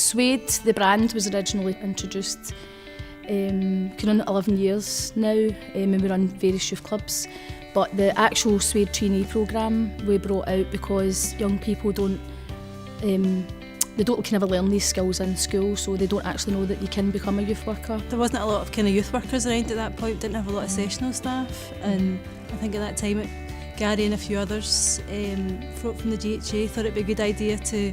Swayed, the brand, was originally introduced going on 11 years now, and we run various youth clubs. But the actual Swayed trainee programme we brought out because young people don't kind of learn these skills in school, so they don't actually know that you can become a youth worker. There wasn't a lot of kind of youth workers around at that point, didn't have a lot of sessional staff, and I think at that time Gary and a few others from the GHA thought it'd be a good idea to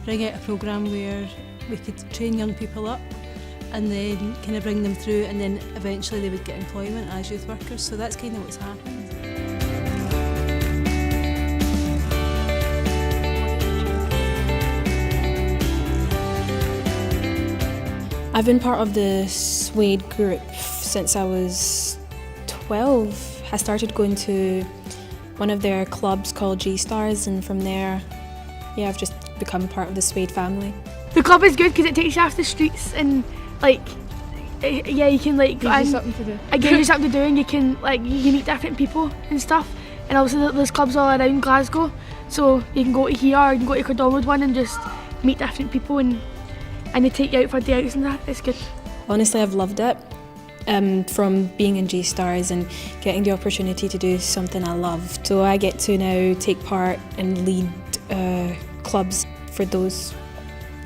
bring out a programme where we could train young people up and then kind of bring them through, and then eventually they would get employment as youth workers. So that's kind of what's happened. I've been part of the Swayed group since I was 12. I started going to one of their clubs called G-Stars, and from there, yeah, I've just become part of the Swayed family. The club is good because it takes you off the streets and like, yeah, you can like go gives you something to do. It gives you something to do, and you can meet different people and stuff. And also there's clubs all around Glasgow, so you can go to here, or you can go to Cardonwood one and just meet different people, and they take you out for day outs and that. It's good. Honestly, I've loved it. From being in G-Stars and getting the opportunity to do something I loved. So I get to now take part and lead clubs for those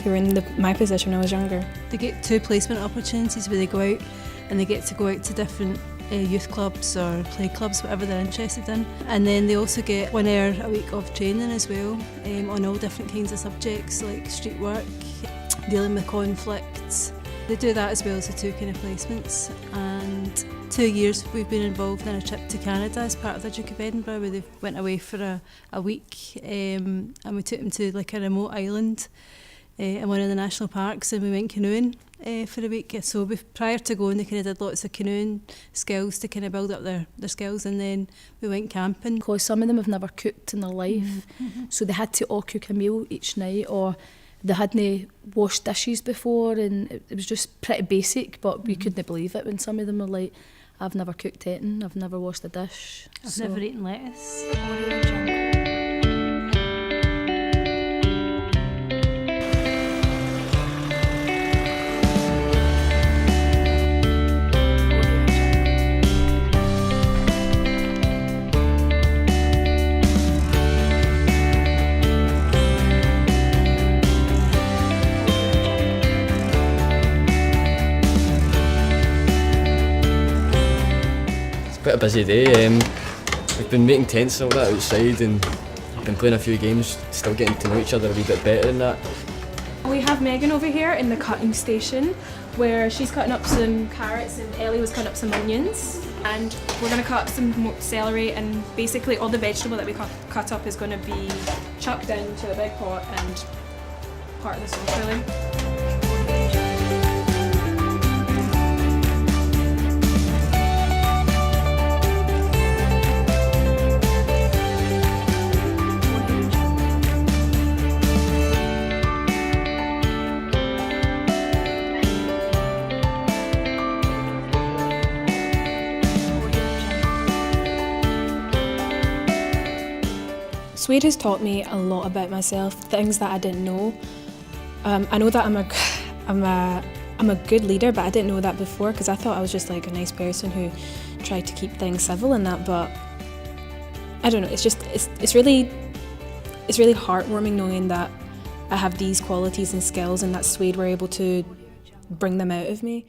who were in my position when I was younger. They get 2 placement opportunities where they go out and they get to go out to different youth clubs or play clubs, whatever they're interested in. And then they also get 1 hour a week of training as well on all different kinds of subjects like street work, dealing with conflicts. They do that as well as the 2 kind of placements. And 2 years we've been involved in a trip to Canada as part of the Duke of Edinburgh, where they went away for a week, and we took them to like a remote island in one of the national parks, and we went canoeing for a week. So prior to going, they kind of did lots of canoeing skills to kind of build up their skills, and then we went camping. Because some of them have never cooked in their life, so they had to all cook a meal each night, or they hadn't washed dishes before, and it was just pretty basic, but we couldn't believe it when some of them were like, I've never cooked anything, I've never washed a dish. I've never eaten lettuce. Quite a busy day. We've been making tents and all that outside, and been playing a few games, still getting to know each other a wee bit better than that. We have Megan over here in the cutting station where she's cutting up some carrots and Ellie was cutting up some onions, and we're going to cut up some celery, and basically all the vegetable that we cut up is going to be chucked into a big pot and part of the sauce really. Swayed has taught me a lot about myself, things that I didn't know. I know that I'm a good leader, but I didn't know that before because I thought I was just like a nice person who tried to keep things civil and that. But I don't know. It's really heartwarming knowing that I have these qualities and skills, and that Swayed were able to bring them out of me.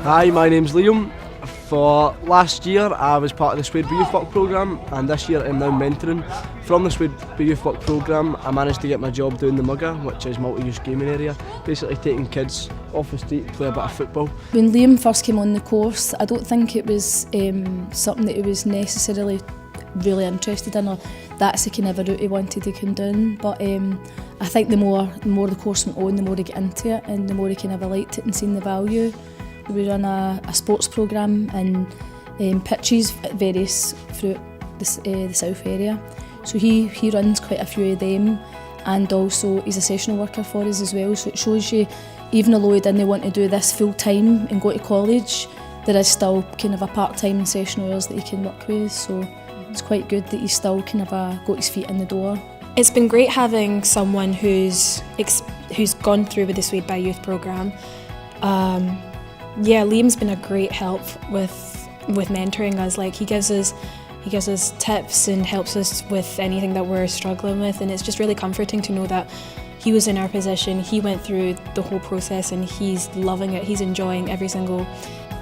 Hi, my name's Liam. For last year I was part of the Swayedforyoutube Youth Work programme, and this year I'm now mentoring. From the Swayedforyoutube Youth Work programme I managed to get my job doing the Mugga, which is multi-use gaming area, basically taking kids off the street to play a bit of football. When Liam first came on the course, I don't think it was something that he was necessarily really interested in, or that's the kind of a route he wanted to come down, but I think the more the course went on, the more he got into it and the more he kind of liked it and seen the value. We run a sports programme and pitches at various throughout the south area. So he runs quite a few of them, and also he's a sessional worker for us as well. So it shows you, even although he didn't want to do this full time and go to college, there is still kind of a part-time and sessional hours that he can work with. So it's quite good that he's still kind of got his feet in the door. It's been great having someone who's gone through with the Swayed Youth programme. Yeah, Liam's been a great help with mentoring us. Like he gives us tips and helps us with anything that we're struggling with, and it's just really comforting to know that he was in our position, he went through the whole process and he's loving it, he's enjoying every single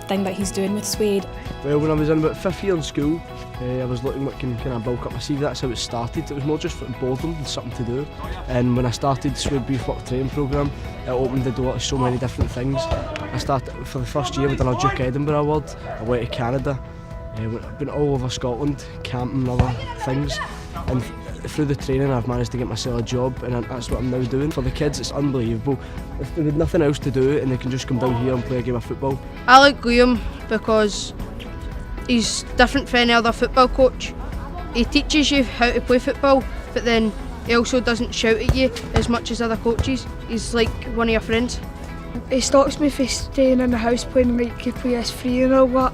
thing that he's doing with Swayed. Well, when I was in about 5th year in school, I was looking what can kind of bulk up my CV. That's how it started. It was more just for boredom and something to do. And when I started the Swayed Youth Work training programme, it opened the door to so many different things. I started for the first year, we done a Duke Edinburgh Award. I went to Canada. I've been all over Scotland, camping and other things. And through the training, I've managed to get myself a job, and that's what I'm now doing. For the kids, it's unbelievable. If they had nothing else to do and they can just come down here and play a game of football. I like Liam because he's different from any other football coach. He teaches you how to play football, but then he also doesn't shout at you as much as other coaches. He's like one of your friends. It stops me from staying in the house playing like PS3 and all that.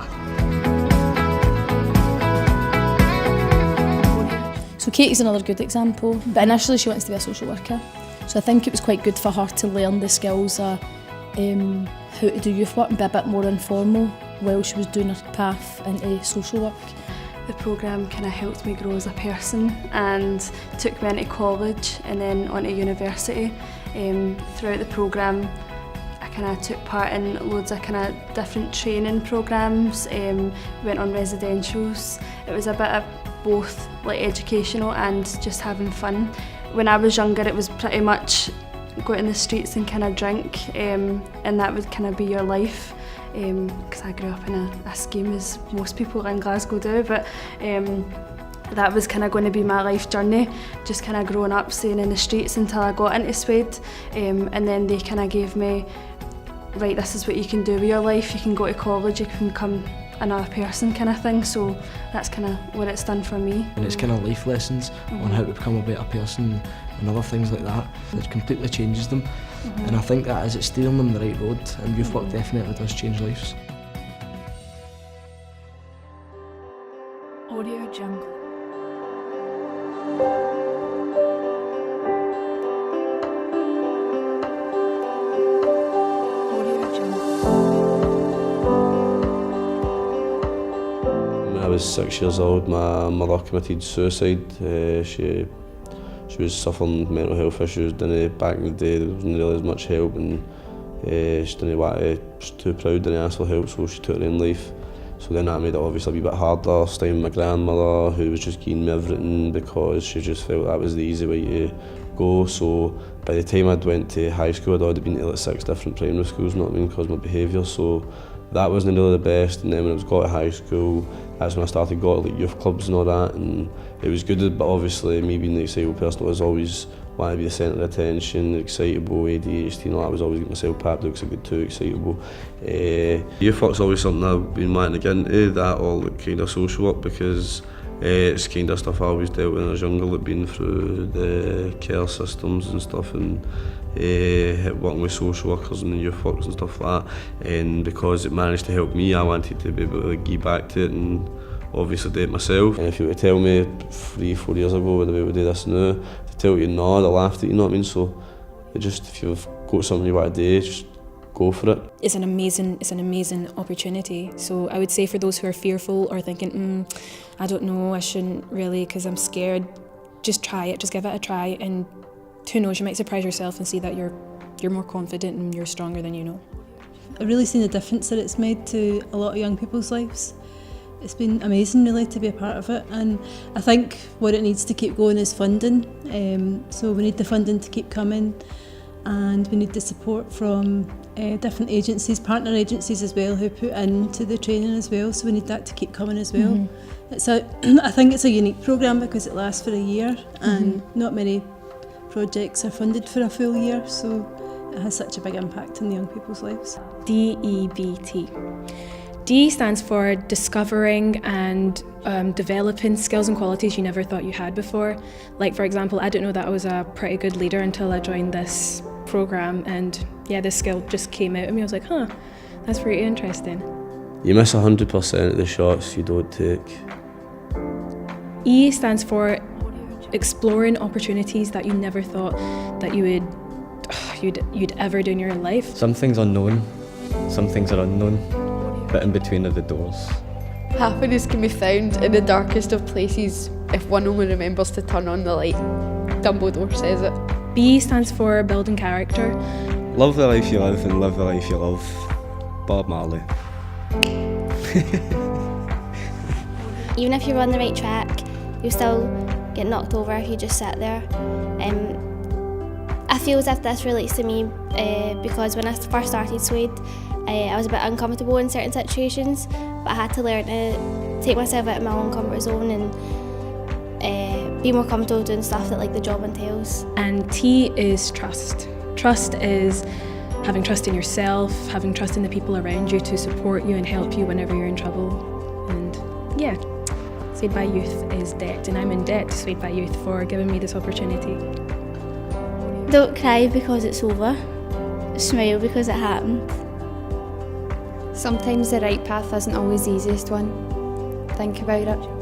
So Katie's another good example, but initially she wants to be a social worker. So I think it was quite good for her to learn the skills of how to do youth work and be a bit more informal while she was doing her path into social work. The programme kind of helped me grow as a person and took me into college and then onto university. Throughout the programme I kind of took part in loads of kind of different training programmes, went on residentials. It was a bit of both like educational and just having fun. When I was younger it was pretty much go out in the streets and kind of drink, and that would kind of be your life. Because I grew up in a scheme as most people in Glasgow do, but that was kind of going to be my life journey, just kind of growing up staying in the streets until I got into Swayed, and then they kind of gave me, right, this is what you can do with your life, you can go to college, you can become another person kind of thing, so that's kind of what it's done for me. And it's kind of life lessons on how to become a better person and other things like that. It completely changes them, and I think that it's steering them the right road, and youth work definitely does change lives. Audio Jungle. When I was 6 years old, my mother committed suicide. She was suffering mental health issues. Back in the day, there wasn't really as much help, and she didn't want to, she was too proud to ask for help, so she took her own life. So then that made it obviously a wee bit harder, staying with my grandmother, who was just giving me everything because she just felt that was the easy way to go. So by the time I'd went to high school, I'd already been to like 6 different primary schools, you know what I mean, because of my behaviour. So that wasn't really the best, and then when I was got to high school, that's when I started going to like youth clubs and all that, and it was good, but obviously me being the excitable person, I was always wanting to be the centre of attention, excitable, ADHD and all that. I was always getting myself papped out because I get too excitable. Youth work's always something I've been wanting to get into, that or like kind of social work, because it's kind of stuff I always dealt with when I was younger, like being through the care systems and stuff, and working with social workers and youth workers and stuff like that. And because it managed to help me, I wanted to be able to give back to it and obviously do it myself. And if you were to tell me 3-4 years ago would I be able to do this now, to tell you no, they'll laugh at you, you know what I mean? So it just, if you've got something you want to do, just go for it. It's an amazing opportunity. So I would say for those who are fearful or thinking, I don't know, I shouldn't really because I'm scared, just try it, just give it a try and who knows, you might surprise yourself and see that you're more confident and you're stronger than you know. I've really seen the difference that it's made to a lot of young people's lives. It's been amazing really to be a part of it, and I think what it needs to keep going is funding. So we need the funding to keep coming, and we need the support from different agencies, partner agencies as well, who put into the training as well, so we need that to keep coming as well. I think it's a unique programme because it lasts for a year, and not many projects are funded for a full year, so it has such a big impact on the young people's lives. DEBT. D stands for discovering and developing skills and qualities you never thought you had before. Like, for example, I didn't know that I was a pretty good leader until I joined this programme, and yeah, this skill just came out of me. I was like, huh, that's pretty interesting. You miss 100% of the shots you don't take. E stands for exploring opportunities that you never thought that you'd ever do in your life. Some things are known, some things are unknown, but in between are the doors. Happiness can be found in the darkest of places if one only remembers to turn on the light. Dumbledore says it. B stands for building character. Love the life you live and live the life you love. Bob Marley. Even if you're on the right track, you'll still get knocked over if you just sit there. I feel as if this relates to me because when I first started Swayed, I was a bit uncomfortable in certain situations, but I had to learn to take myself out of my own comfort zone and be more comfortable doing stuff that like the job entails. And T is trust. Trust is having trust in yourself, having trust in the people around you to support you and help you whenever you're in trouble. And yeah, Swayed by Youth is debt, and I'm in debt to Swayed by Youth for giving me this opportunity. Don't cry because it's over. Smile because it happened. Sometimes the right path isn't always the easiest one. Think about it.